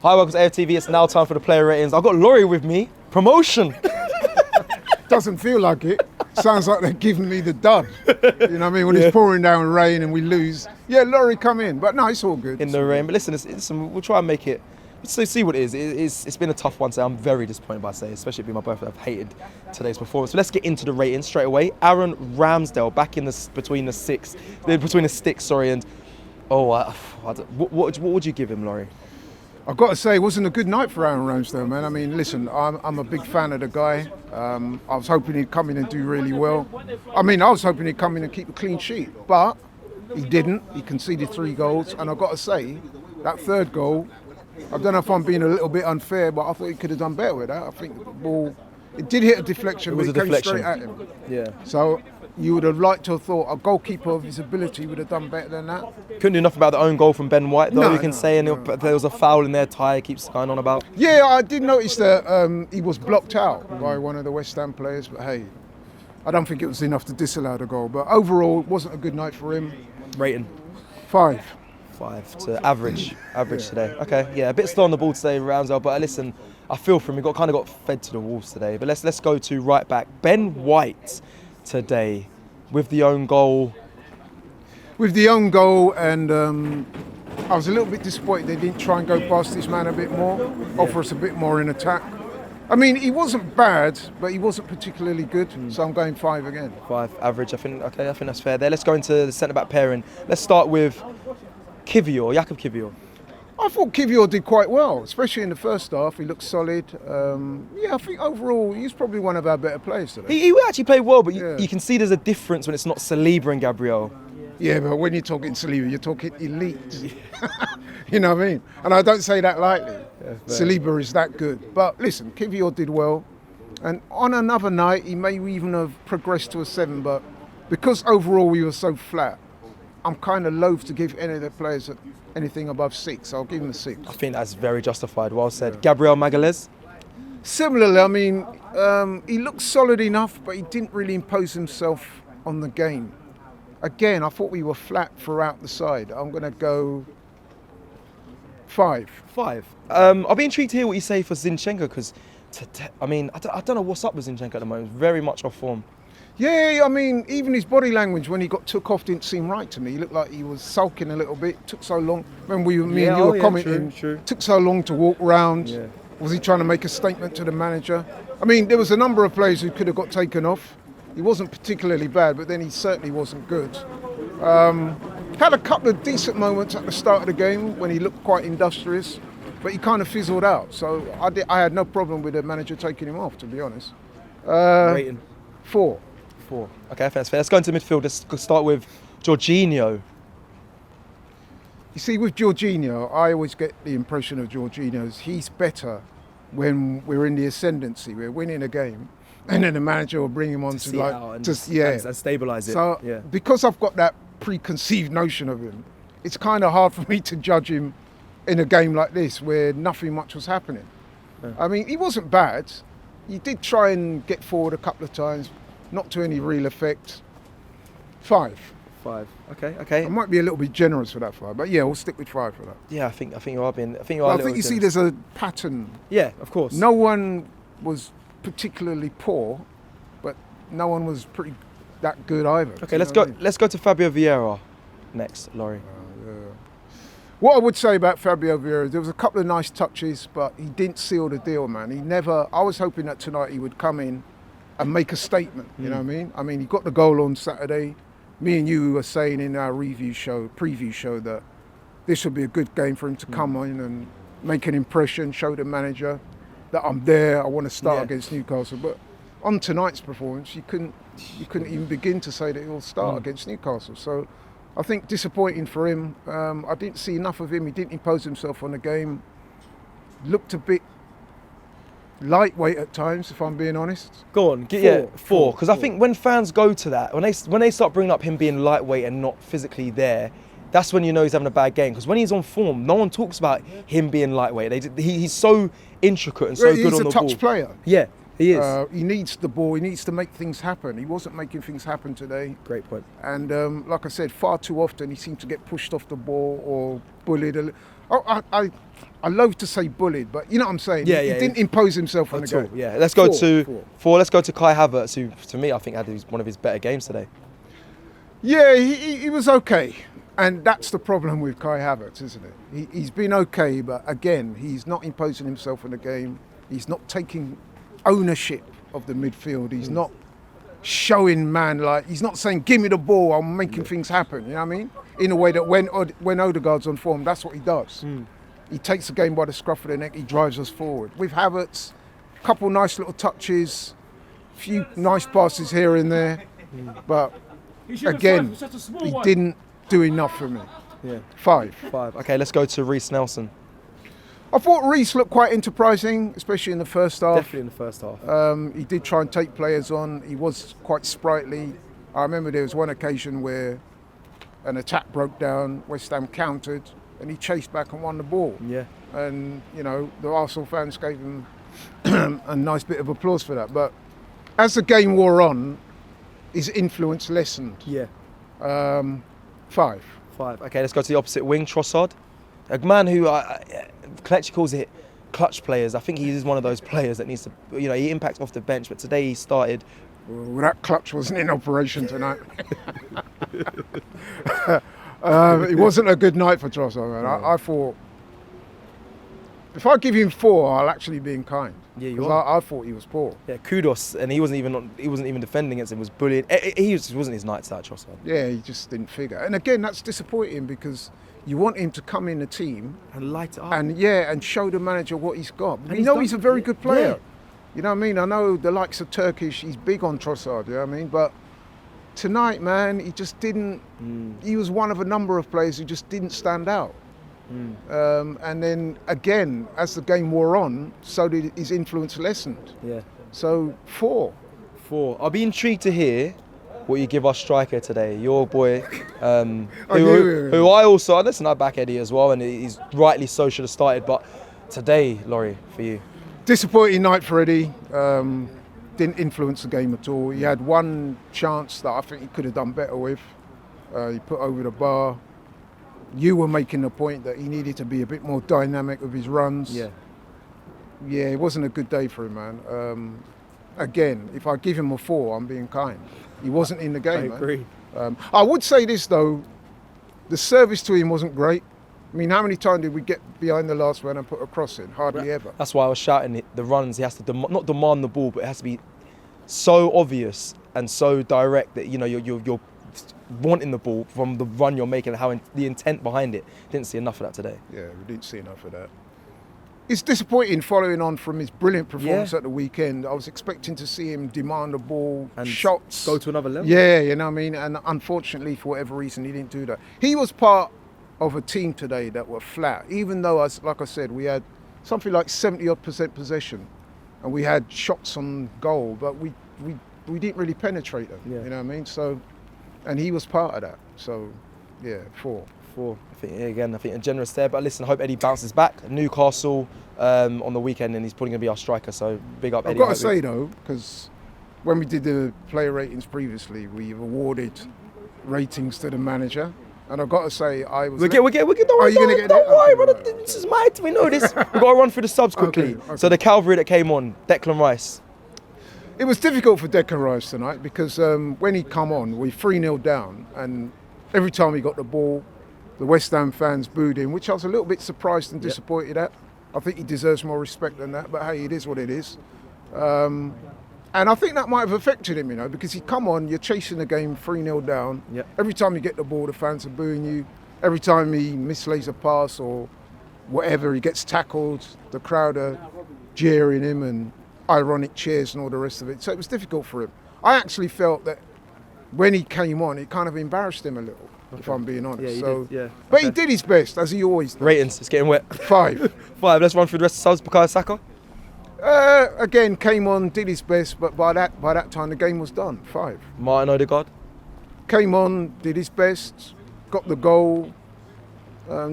Hi, welcome to AFTV. It's now time for the player ratings. I've got Laurie with me. Promotion. Doesn't feel like it. Sounds like they're giving me the dud. You know what I mean? When it's pouring down rain and we lose, yeah, Laurie, come in. But no, it's all good. In the rain. But listen, we'll try and make it. Let's see what it is. It's been a tough one today. I'm very disappointed by say, especially being my birthday. I've hated today's performance. So let's get into the ratings straight away. Aaron Ramsdale back in between the sticks, and what would you give him, Laurie? I've got to say, it wasn't a good night for Aaron Ramsdale, man. I mean, listen, I'm a big fan of the guy. I was hoping he'd come in and do really well. I was hoping he'd come in and keep a clean sheet, but he didn't. He conceded 3 goals, and I've got to say, that third goal, I don't know if I'm being a little bit unfair, but I thought he could have done better with that. I think the ball, it did hit a deflection, but it came straight at him. Yeah. So you would have liked to have thought a goalkeeper of his ability would have done better than that. Couldn't do enough about the own goal from Ben White, though, you can say, and no. there was a foul in there, Ty keeps going on about. Yeah, I did notice that he was blocked out by one of the West Ham players, but hey, I don't think it was enough to disallow the goal. But overall, it wasn't a good night for him. Rating? 5. 5 to average today. Okay, yeah, a bit slow on the ball today, Ramsdale, but listen, I feel for him. He kind of got fed to the wolves today. But let's go to right back. Ben White today with the own goal. And I was a little bit disappointed they didn't try and go past this man a bit more, offer us a bit more in attack. I mean, he wasn't bad, but he wasn't particularly good, so I'm going 5 again. 5, average, I think that's fair there. Let's go into the centre-back pairing. Let's start with Jakob Kivior. I thought Kivior did quite well, especially in the first half. He looked solid. I think overall he's probably one of our better players today. He actually played well, but you can see there's a difference when it's not Saliba and Gabriel. Yeah, but when you're talking Saliba, you're talking elite. You know what I mean? And I don't say that lightly. Saliba is that good. But listen, Kivior did well. And on another night, he may even have progressed to a 7, but because overall we were so flat, I'm kind of loath to give any of the players anything above 6. I'll give him a 6. I think that's very justified. Well said. Yeah. Gabriel Magalhaes? Similarly, I mean, he looked solid enough, but he didn't really impose himself on the game. Again, I thought we were flat throughout the side. I'm going to go 5. 5. I'll be intrigued to hear what you say for Zinchenko, because, I don't know what's up with Zinchenko at the moment. Very much off form. Yeah, I mean, even his body language when he got took off didn't seem right to me. He looked like he was sulking a little bit. It took so long. When me and you were commenting, true. Took so long to walk round. Yeah. Was he trying to make a statement to the manager? I mean, there was a number of players who could have got taken off. He wasn't particularly bad, but then he certainly wasn't good. Had a couple of decent moments at the start of the game when he looked quite industrious, but he kind of fizzled out. So I had no problem with the manager taking him off, to be honest. Rating? 4. Okay, that's fair. Let's go into midfield. Let's start with Jorginho. You see, with Jorginho, I always get the impression of Jorginho's he's better when we're in the ascendancy, we're winning a game, and then the manager will bring him on to stabilise it. So because I've got that preconceived notion of him, it's kind of hard for me to judge him in a game like this where nothing much was happening. Yeah. I mean, he wasn't bad. He did try and get forward a couple of times. Not to any real effect. 5. Okay. I might be a little bit generous for that 5, but yeah, we'll stick with 5 for that. Yeah, I think you are being. I think you see, there's a pattern. Yeah, of course. No one was particularly poor, but no one was pretty that good either. Okay, let's go. Let's go to Fabio Vieira next, Laurie. What I would say about Fabio Vieira, there was a couple of nice touches, but he didn't seal the deal, man. I was hoping that tonight he would come in and make a statement, you know what I mean? I mean, he got the goal on Saturday. Me and you were saying in our preview show, that this would be a good game for him to come in and make an impression, show the manager that I'm there, I want to start against Newcastle. But on tonight's performance, you couldn't even begin to say that he'll start against Newcastle. So I think disappointing for him. I didn't see enough of him. He didn't impose himself on the game. Looked a bit lightweight at times, if I'm being honest. Go on, 4. Because I think when fans go to that, when they start bringing up him being lightweight and not physically there, that's when you know he's having a bad game. Because when he's on form, no one talks about him being lightweight. He's so intricate and so good on the ball. He's a touch player. Yeah. He is. He needs the ball. He needs to make things happen. He wasn't making things happen today. Great point. And like I said, far too often he seemed to get pushed off the ball or bullied. I love to say bullied, but you know what I'm saying? Yeah, he yeah. didn't impose himself on the At all, game. yeah. Let's go Four. Let's go to Kai Havertz, who to me I think had one of his better games today. Yeah, he was okay. And that's the problem with Kai Havertz, isn't it? He's been okay, but again, he's not imposing himself on the game. He's not taking ownership of the midfield. He's not showing he's not saying, give me the ball, I'm making things happen, you know what I mean? In a way that when Odegaard's on form, that's what he does. He takes the game by the scruff of the neck, he drives us forward. With Havertz, a couple nice little touches, few nice passes here and there, but again, he didn't do enough for me. Yeah. 5. Okay, let's go to Reece Nelson. I thought Reece looked quite enterprising, especially in the first half. Definitely in the first half. He did try and take players on. He was quite sprightly. I remember there was one occasion where an attack broke down, West Ham countered, and he chased back and won the ball. Yeah. And, you know, the Arsenal fans gave him a nice bit of applause for that. But as the game wore on, his influence lessened. Yeah. 5. Okay, let's go to the opposite wing, Trossard. A man who Kletch calls it clutch players. I think he is one of those players that needs to, he impacts off the bench, but today he started. Well, that clutch wasn't in operation tonight. It wasn't a good night for Trossard, man. No. I thought, if I give him 4, I'll actually be kind. Yeah, you 'Cause are. I thought he was poor. Yeah, kudos, and he wasn't even defending against him. Was bullying. It wasn't his night, that Trossard. Yeah, he just didn't figure. And again, that's disappointing because you want him to come in the team And light it up. and show the manager what he's got. And We he's know done- he's a very good player. yeah. You know what I mean? I know the likes of Turkish, he's big on Trossard, you know what I mean? But tonight, man, he just didn't. He was one of a number of players who just didn't stand out. And then again, as the game wore on, so did his influence lessened. Yeah. So 4. I'll be intrigued to hear what you give our striker today, your boy, knew who I also listen. I back Eddie as well, and he's rightly so should have started. But today, Laurie, for you, Disappointing night for Eddie. Didn't influence the game at all. He had one chance that I think he could have done better with. He put over the bar. You were making the point that he needed to be a bit more dynamic with his runs. yeah, It wasn't a good day for him, man. Again, if I give him a 4, I'm being kind. He wasn't in the game, I agree. man. I would say this, though. The service to him wasn't great. I mean, how many times did we get behind the last man and put a cross in? Hardly ever. That's why I was shouting it. The runs, he has to not demand the ball, but it has to be so obvious and so direct that you're wanting the ball from the run you're making, and the intent behind it. Didn't see enough of that today. Yeah, we didn't see enough of that. It's disappointing following on from his brilliant performance at the weekend. I was expecting to see him demand the ball, And shots. go to another level. Yeah, you know what I mean? And unfortunately, for whatever reason, he didn't do that. He was part of a team today that were flat, even though, like I said, we had something like 70-odd% possession and we had shots on goal, but we didn't really penetrate them, you know what I mean? So, and he was part of that. So, yeah, 4. I think a generous there. But listen, I hope Eddie bounces back. Newcastle on the weekend, and he's probably going to be our striker. So big up, Eddie. I've got to say though, because when we did the player ratings previously, we've awarded ratings to the manager, and I've got to say I was. We're getting. Don't worry, don't worry, brother. This is my. We know this. We've got to run through the subs quickly. Okay. So the cavalry that came on, Declan Rice. It was difficult for Declan Rice tonight because when he come on, we 3-0 down, and every time he got the ball, the West Ham fans booed him, which I was a little bit surprised and disappointed at. I think he deserves more respect than that, but hey, it is what it is. And I think that might have affected him, because he come on, you're chasing the game 3-0 down. Yep. Every time you get the ball, the fans are booing you. Every time he mislays a pass or whatever, he gets tackled, the crowd are jeering him and ironic cheers and all the rest of it. So it was difficult for him. I actually felt that when he came on, it kind of embarrassed him a little, if I'm being honest. But he did his best, as he always does. Ratings, it's getting wet. 5. 5. Let's run through the rest of the subs. Bukayo Saka. Again, came on, did his best, but by that time the game was done. 5. Martin Odegaard. Came on, did his best, got the goal.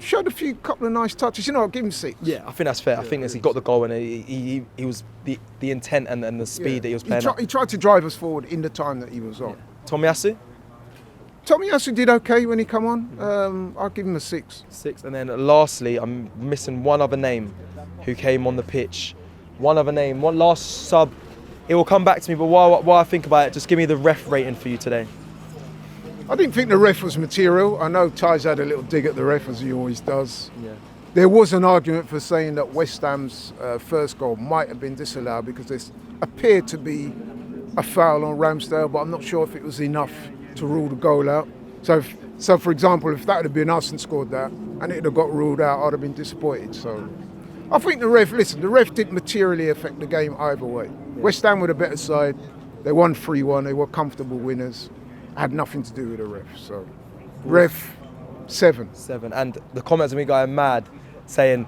Showed a couple of nice touches. I'll give him 6. Yeah, I think that's fair. I think he got the goal, and he was the intent and the speed that he was playing. He tried to drive us forward in the time that he was on. Tomiyasu? Tomiyasu did okay when he come on. I'll give him a 6. 6. And then lastly, I'm missing one other name who came on the pitch. One other name, one last sub. It will come back to me, but while I think about it, just give me the ref rating for you today. I didn't think the ref was material. I know Ty's had a little dig at the ref, as he always does. Yeah. There was an argument for saying that West Ham's first goal might have been disallowed because there appeared to be a foul on Ramsdale, but I'm not sure if it was enough to rule the goal out. So for example, if that had been us and scored that, and it had got ruled out, I'd have been disappointed. So I think the ref didn't materially affect the game either way. Yeah. West Ham were the better side. They won 3-1. They were comfortable winners. Had nothing to do with the ref. So, ref 7. 7. And the comments of me going mad, saying,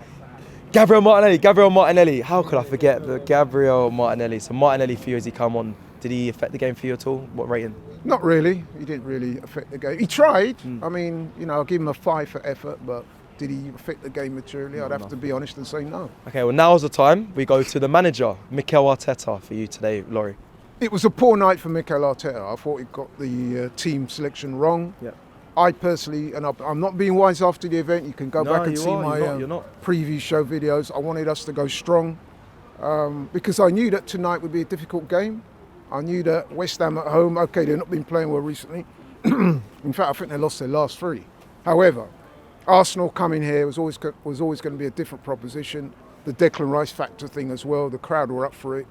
Gabriel Martinelli. How could I forget the Gabriel Martinelli? So Martinelli for you as he come on, did he affect the game for you at all? What rating? Not really. He didn't really affect the game. He tried. I mean, I'll give him a 5 for effort, but did he affect the game materially? I'd have to be honest and say no. Okay, well now's the time. We go to the manager, Mikel Arteta, for you today, Laurie. It was a poor night for Mikel Arteta. I thought he got the team selection wrong. Yeah. I personally, and I'm not being wise after the event, you can go back and see my preview show videos. I wanted us to go strong because I knew that tonight would be a difficult game. I knew that West Ham at home, okay, they've not been playing well recently. In fact, I think they lost their last 3. However, Arsenal coming here was always going to be a different proposition. The Declan Rice factor thing as well, the crowd were up for it.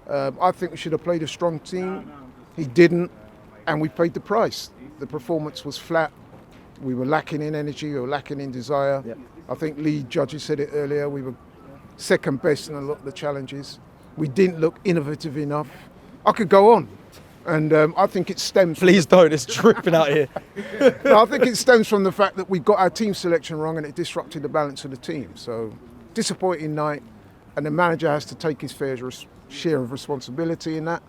I think we should have played a strong team. He didn't, and we paid the price. The performance was flat. We were lacking in energy, we were lacking in desire. Yep. I think Lee Judges said it earlier, we were second best in a lot of the challenges. We didn't look innovative enough. I could go on, and I think it stems... Please don't, it's dripping out here. No, I think it stems from the fact that we got our team selection wrong and it disrupted the balance of the team. So, disappointing night, and the manager has to take his fair share of responsibility in that,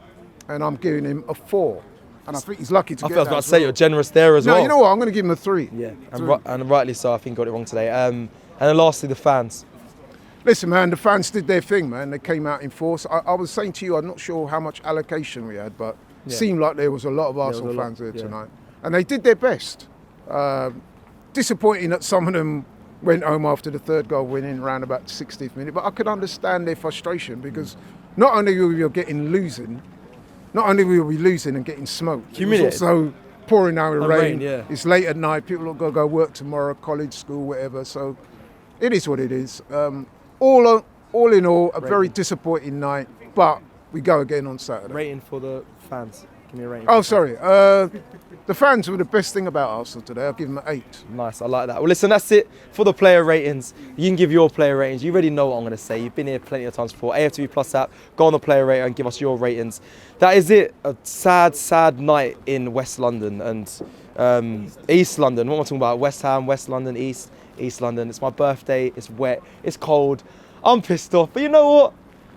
and I'm giving him a 4. And I think he's lucky to get that. I was about to say you're generous there as well. No, you know what? I'm going to give him a 3. Yeah, and rightly so. I think got it wrong today. And then lastly, the fans. Listen, man, the fans did their thing, man. They came out in force. I was saying to you, I'm not sure how much allocation we had, but it seemed like there was a lot of Arsenal fans there tonight, and they did their best. Disappointing that some of them went home after the 3rd goal winning around about the 60th minute, but I could understand their frustration because not only were we losing and getting smoked, it was also pouring down with rain. It's late at night, people are going to go work tomorrow, college, school, whatever, so it is what it is. All in all, a very disappointing night, but we go again on Saturday. Rating for the fans. Give me a rating. Oh, sorry. The fans were the best thing about Arsenal today. I'll give them an 8. Nice, I like that. Well, listen, that's it for the player ratings. You can give your player ratings. You already know what I'm going to say. You've been here plenty of times before. AFTV Plus app, go on the player rater and give us your ratings. That is it. A sad, sad night in West London and East London. What am I talking about? West Ham, West London, East London. It's my birthday. It's wet. It's cold. I'm pissed off. But you know what?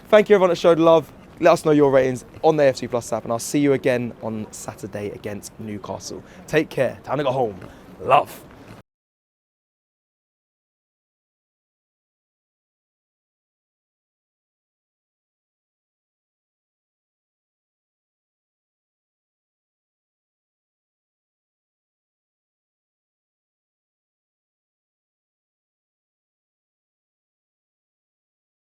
Thank you everyone that showed love. Let us know your ratings on the AFTV Plus app, and I'll see you again on Saturday against Newcastle. Take care. Time to go home. Love.